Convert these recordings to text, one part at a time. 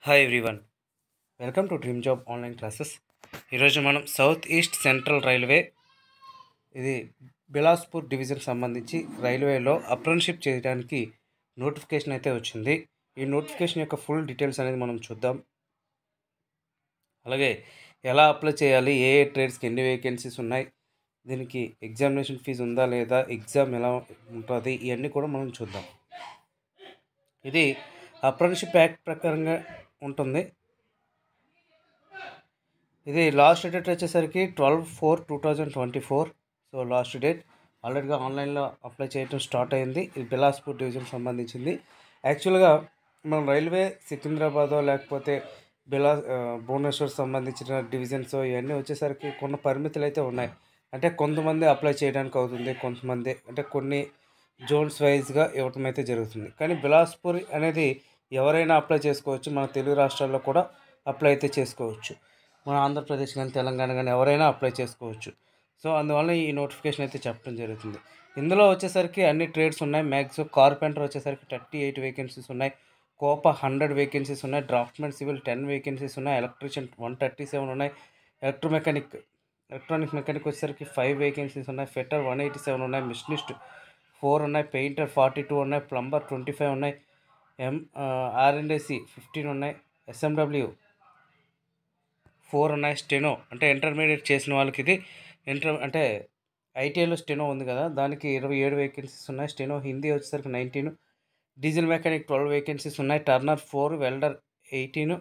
Hi everyone, welcome to dream job online classes. ఈరోజు మనం south east central railway ఇది Bilaspur division సంబంధించి రైల్వేలో అప్రెంటిస్‌షిప్ చేయడానికి నోటిఫికేషన్ అయితే వచ్చింది. ఈ నోటిఫికేషన్ యొక్క ఫుల్ డీటెయిల్స్ అనేది మనం చూద్దాం. అలాగే ఎలా అప్లై చేయాలి, ఏ ఏ ట్రేడ్స్కి ఎన్ని వేకెన్సీస్ ఉన్నాయి, దీనికి ఎగ్జామినేషన్ ఫీజు ఉందా లేదా, ఎగ్జామ్ ఎలా ఉంటుంది, ఇవన్నీ కూడా మనం చూద్దాం. ఇది అప్రెంటిస్‌షిప్ యాక్ట్ ప్రకారంగా ఉంటుంది. ఇది లాస్ట్ డేట్ వచ్చేసరికి 12/4/2024. సో లాస్ట్ డేట్ ఆల్రెడీగా ఆన్లైన్లో అప్లై చేయడం స్టార్ట్ అయింది. ఇది బిలాస్పూర్ డివిజన్ సంబంధించింది. యాక్చువల్గా మనం రైల్వే సికింద్రాబాదో లేకపోతే భువనేశ్వర్ సంబంధించిన డివిజన్స్ ఇవన్నీ వచ్చేసరికి కొన్ని పరిమితులు అయితే ఉన్నాయి. అంటే కొంతమంది అప్లై చేయడానికి అవుతుంది, కొంతమంది అంటే కొన్ని జోన్స్ వైజ్గా ఇవ్వటం అయితే జరుగుతుంది. కానీ బిలాస్పూర్ అనేది ఎవరైనా అప్లై చేసుకోవచ్చు. మన తెలుగు రాష్ట్రాల్లో కూడా అప్లై అయితే చేసుకోవచ్చు. మన ఆంధ్రప్రదేశ్ కానీ తెలంగాణ కానీ ఎవరైనా అప్లై చేసుకోవచ్చు. సో అందువల్ల ఈ నోటిఫికేషన్ అయితే చెప్పడం జరుగుతుంది. ఇందులో వచ్చేసరికి అన్ని ట్రేడ్స్ ఉన్నాయి. మ్యాక్సిమం కార్పెంటర్ వచ్చేసరికి 38 వేకెన్సీస్ ఉన్నాయి. కోపా 100 వేకెన్సీస్ ఉన్నాయి. డ్రాఫ్ట్మెన్ సివిల్ 10 వేకెన్సీస్ ఉన్నాయి. ఎలక్ట్రీషియన్ 137 ఉన్నాయి. ఎలక్ట్రానిక్ మెకానిక్ వచ్చేసరికి 5 వేకెన్సీస్ ఉన్నాయి. ఫిట్టర్ 187 ఉన్నాయి. మిషనిస్ట్ 4 ఉన్నాయి. పెయింటర్ 42 ఉన్నాయి. ప్లంబర్ 25 ఉన్నాయి. ఆర్ఎండ్ఏసి 15 ఉన్నాయి. ఎస్ఎండబ్ల్యూ 4 ఉన్నాయి. స్టెనో అంటే ఇంటర్మీడియట్ చేసిన వాళ్ళకి ఇది అంటే ఐటీఐలో స్టెనో ఉంది కదా, దానికి 27 వేకెన్సీస్ ఉన్నాయి. స్టెనో హిందీ వచ్చేసరికి 19. డీజిల్ మెకానిక్ 12 వేకెన్సీస్ ఉన్నాయి. టర్నర్ 4, వెల్డర్ 18,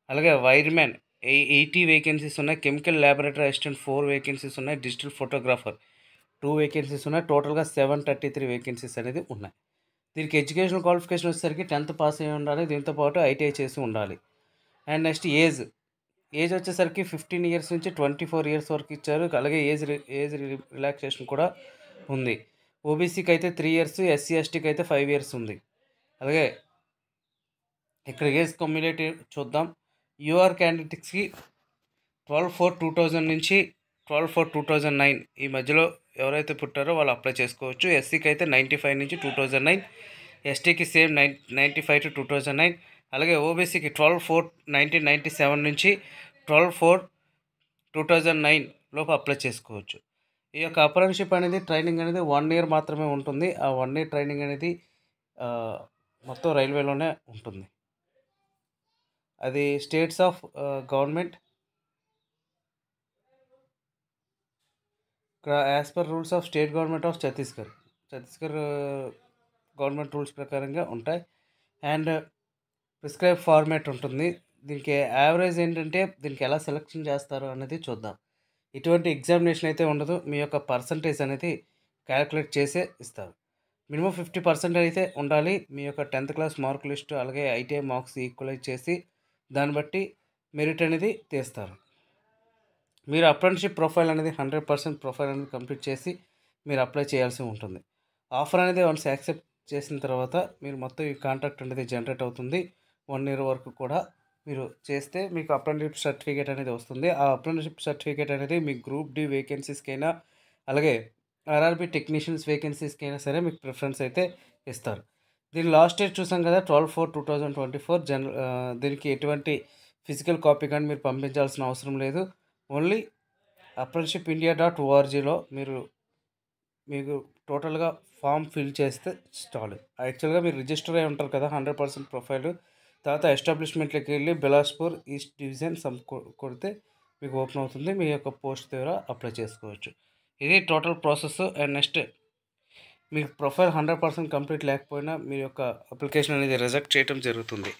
అలాగే వైర్మ్యాన్ 80 వేకెన్సీస్ ఉన్నాయి. కెమికల్ ల్యాబొరేటరీ అసిస్టెంట్ 4 వేకెన్సీస్ ఉన్నాయి. డిజిటల్ ఫోటోగ్రాఫర్ 2 వేకెన్సీస్ ఉన్నాయి. టోటల్గా 733 వేకెన్సీస్ అనేది ఉన్నాయి. దీనికి ఎడ్యుకేషనల్ క్వాలిఫికేషన్ వచ్చేసరికి 10th పాస్ అయి ఉండాలి. దీంతో పాటు ఐటీఐ చేసి ఉండాలి. అండ్ నెక్స్ట్ ఏజ్ వచ్చేసరికి 15 ఇయర్స్ నుంచి 24 ఇయర్స్ వరకు ఇచ్చారు. అలాగే ఏజ్ రిలాక్సేషన్ కూడా ఉంది. ఓబీసీకి అయితే 3 ఇయర్స్, ఎస్సీ ఎస్టీకి అయితే 5 ఇయర్స్ ఉంది. అలాగే ఇక్కడ ఏజ్ కమ్యులేటివ్ చూద్దాం. యూఆర్ క్యాండిడేట్స్కి 12/4/2000 నుంచి 12/4/2009 ఈ మధ్యలో ఎవరైతే పుట్టారో వాళ్ళు అప్లై చేసుకోవచ్చు. ఎస్సీకి అయితే 95 నుంచి 2009, ఎస్టీకి సేమ్ 95 to 2009. అలాగే ఓబీసీకి 12/4/1997 నుంచి 12/4/2009 లోపు అప్లై చేసుకోవచ్చు. ఈ యొక్క అప్రెంటిస్‌షిప్ అనేది ట్రైనింగ్ అనేది 1 ఇయర్ మాత్రమే ఉంటుంది. ఆ 1 ఇయర్ ట్రైనింగ్ అనేది మొత్తం రైల్వేలోనే ఉంటుంది. అది states of government as per rules of state government of Chhattisgarh government rules ప్రకారంగా ఉంటాయి. అండ్ ప్రిస్క్రైబ్ ఫార్మాట్ ఉంటుంది. దీనికి యావరేజ్ ఏంటంటే దీనికి ఎలా సెలెక్షన్ చేస్తారు అనేది చూద్దాం. ఎటువంటి ఎగ్జామినేషన్ అయితే ఉండదు. మీ యొక్క పర్సంటేజ్ అనేది క్యాలిక్యులేట్ చేసే ఇస్తారు. మినిమం 50% అయితే ఉండాలి. మీ యొక్క 10th క్లాస్ మార్క్ లిస్ట్ అలాగే ఐటీఐ మార్క్స్ ఈక్వలైజ్ చేసి దాన్ని బట్టి మెరిట్ అనేది తీస్తారు. మీరు అప్రెంటిస్‌షిప్ ప్రొఫైల్ అనేది 100% ప్రొఫైల్ అనేది కంప్లీట్ చేసి మీరు అప్లై చేయాల్సి ఉంటుంది. ఆఫర్ అనేది వన్స్ యాక్సెప్ట్ చేసిన తర్వాత మీరు మొత్తం ఈ కాంట్రాక్ట్ అనేది జనరేట్ అవుతుంది. 1 ఇయర్ వరకు కూడా మీరు చేస్తే మీకు అప్రెంటిస్‌షిప్ సర్టిఫికేట్ అనేది వస్తుంది. ఆ అప్రెంటిస్‌షిప్ సర్టిఫికేట్ అనేది మీ గ్రూప్ డి వేకెన్సీస్కైనా అలాగే ఆర్ఆర్బీ టెక్నీషియన్స్ వేకెన్సీస్కైనా సరే మీకు ప్రిఫరెన్స్ అయితే ఇస్తారు. దీని లాస్ట్ డేట్ చూసాం కదా 12/4/2024. దీనికి ఎటువంటి ఫిజికల్ కాపీ కానీ మీరు పంపించాల్సిన అవసరం లేదు. ఓన్లీ apprenticeshipindia.orgలో మీకు టోటల్గా ఫామ్ ఫిల్ చేస్తే చాలు. యాక్చువల్గా మీరు రిజిస్టర్ అయి ఉంటారు కదా 100% ప్రొఫైల్. తర్వాత ఎస్టాబ్లిష్మెంట్లోకి వెళ్ళి బిలాస్పూర్ ఈస్ట్ డివిజన్ కొడితే మీకు ఓపెన్ అవుతుంది. మీ యొక్క పోస్ట్ ద్వారా అప్లై చేసుకోవచ్చు. ఇది టోటల్ ప్రాసెస్. అండ్ నెక్స్ట్ మీకు ప్రొఫైల్ 100% కంప్లీట్ లేకపోయినా మీ యొక్క అప్లికేషన్ అనేది రిజెక్ట్ చేయడం జరుగుతుంది.